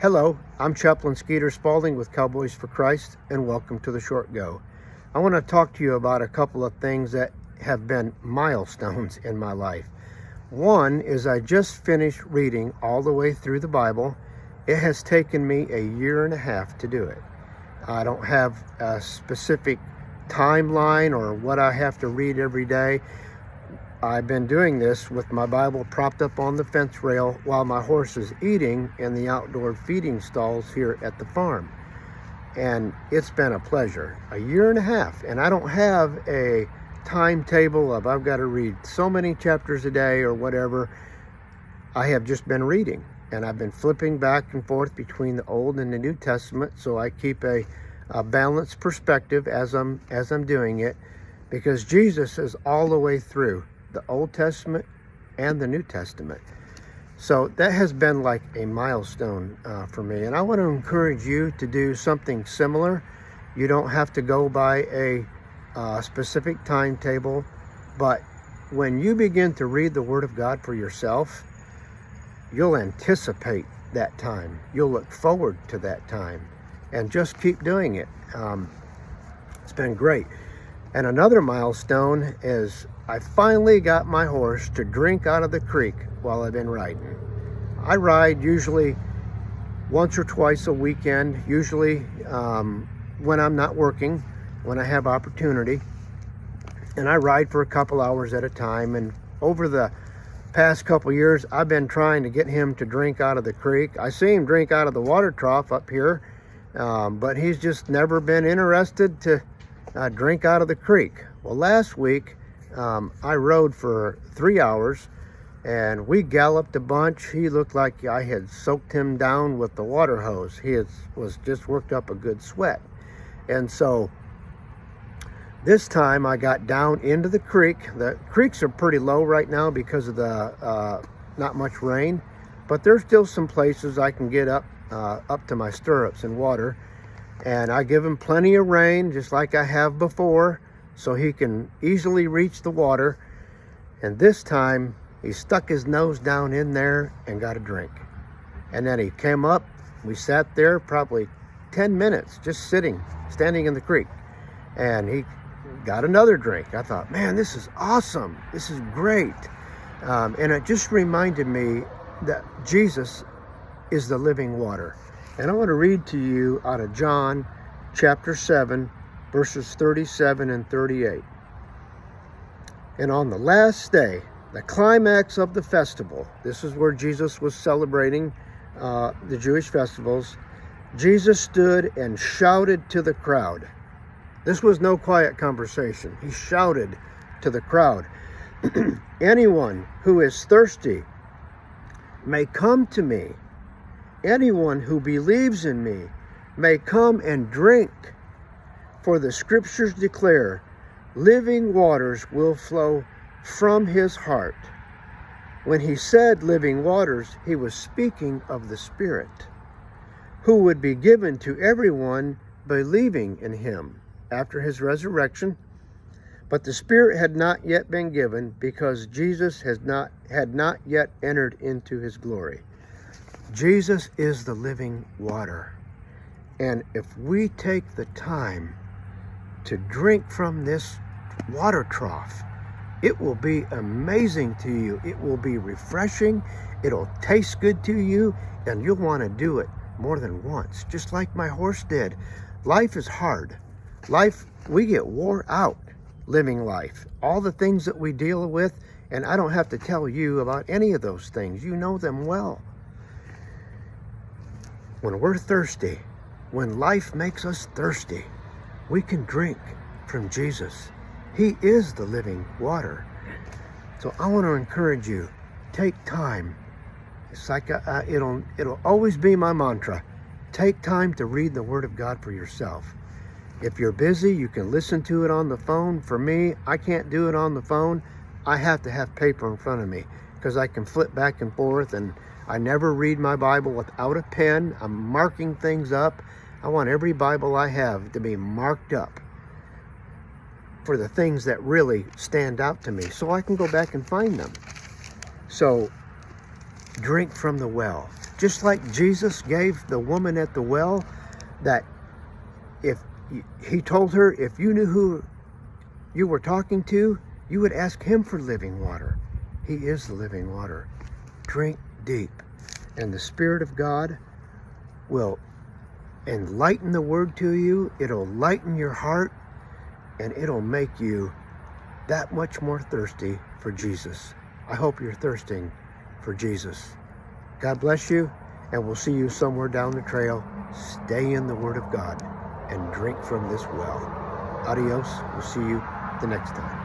Hello, I'm Chaplain Skeeter Spalding with Cowboys for Christ, and welcome to the Short Go. I want to talk to you about a couple of things that have been milestones in my life. One is I just finished reading all the way through the Bible. It has taken me a year and a half to do it. I don't have a specific timeline or what I have to read every day. I've been doing this with my Bible propped up on the fence rail while my horse is eating in the outdoor feeding stalls here at the farm. And it's been a pleasure. A year and a half. And I don't have a timetable of I've got to read so many chapters a day or whatever. I have just been reading. And I've been flipping back and forth between the Old and the New Testament, so I keep a balanced perspective as I'm doing it, because Jesus is all the way through the Old Testament and the New Testament. So that has been like a milestone for me, and I want to encourage you to do something similar. You don't have to go by a specific timetable, but when you begin to read the Word of God for yourself, you'll anticipate that time. You'll look forward to that time and just keep doing it. It's been great. And another milestone is I finally got my horse to drink out of the creek while I've been riding. I ride usually once or twice a weekend, usually when I'm not working, when I have opportunity. And I ride for a couple hours at a time. And over the past couple years, I've been trying to get him to drink out of the creek. I see him drink out of the water trough up here, but he's just never been interested to drink out of the creek. Well, last week, I rode for 3 hours and we galloped a bunch. He looked like I had soaked him down with the water hose. He was just worked up a good sweat. And so this time I got down into the creek. The creeks are pretty low right now because of the not much rain, but there's still some places I can get up to my stirrups in water. And I give him plenty of rain, just like I have before, so he can easily reach the water. And this time he stuck his nose down in there and got a drink. And then he came up. We sat there probably 10 minutes just standing in the creek, and he got another drink. I thought, man, this is awesome. This is great. And it just reminded me that Jesus is the living water. And I want to read to you out of John chapter 7, verses 37 and 38. And on the last day, the climax of the festival, this is where Jesus was celebrating the Jewish festivals, Jesus stood and shouted to the crowd. This was no quiet conversation. He shouted to the crowd, anyone who is thirsty may come to me. Anyone who believes in me may come and drink. For the scriptures declare, living waters will flow from his heart. When he said living waters, he was speaking of the Spirit, who would be given to everyone believing in him after his resurrection. But the Spirit had not yet been given because Jesus had not yet entered into his glory. Jesus is the living water. And if we take the time to drink from this water trough, it will be amazing to you. It will be refreshing. It'll taste good to you, and you'll want to do it more than once, just like my horse did. Life is hard. We get wore out living life. All the things that we deal with, and I don't have to tell you about any of those things. You know them well. When we're thirsty, when life makes us thirsty, we can drink from Jesus. He is the living water. So I want to encourage you, take time. It's like it'll always be my mantra. Take time to read the Word of God for yourself. If you're busy, you can listen to it on the phone. For me, I can't do it on the phone. I have to have paper in front of me because I can flip back and forth, and I never read my Bible without a pen. I'm marking things up. I want every Bible I have to be marked up for the things that really stand out to me so I can go back and find them. So drink from the well. Just like Jesus gave the woman at the well, that if he told her, if you knew who you were talking to, you would ask him for living water. He is the living water. Drink deep, and the Spirit of God will enlighten the word to you. It'll lighten your heart, and it'll make you that much more thirsty for Jesus. I hope you're thirsting for Jesus. God bless you, and we'll see you somewhere down the trail. Stay in the Word of God and drink from this well. Adios. We'll see you the next time.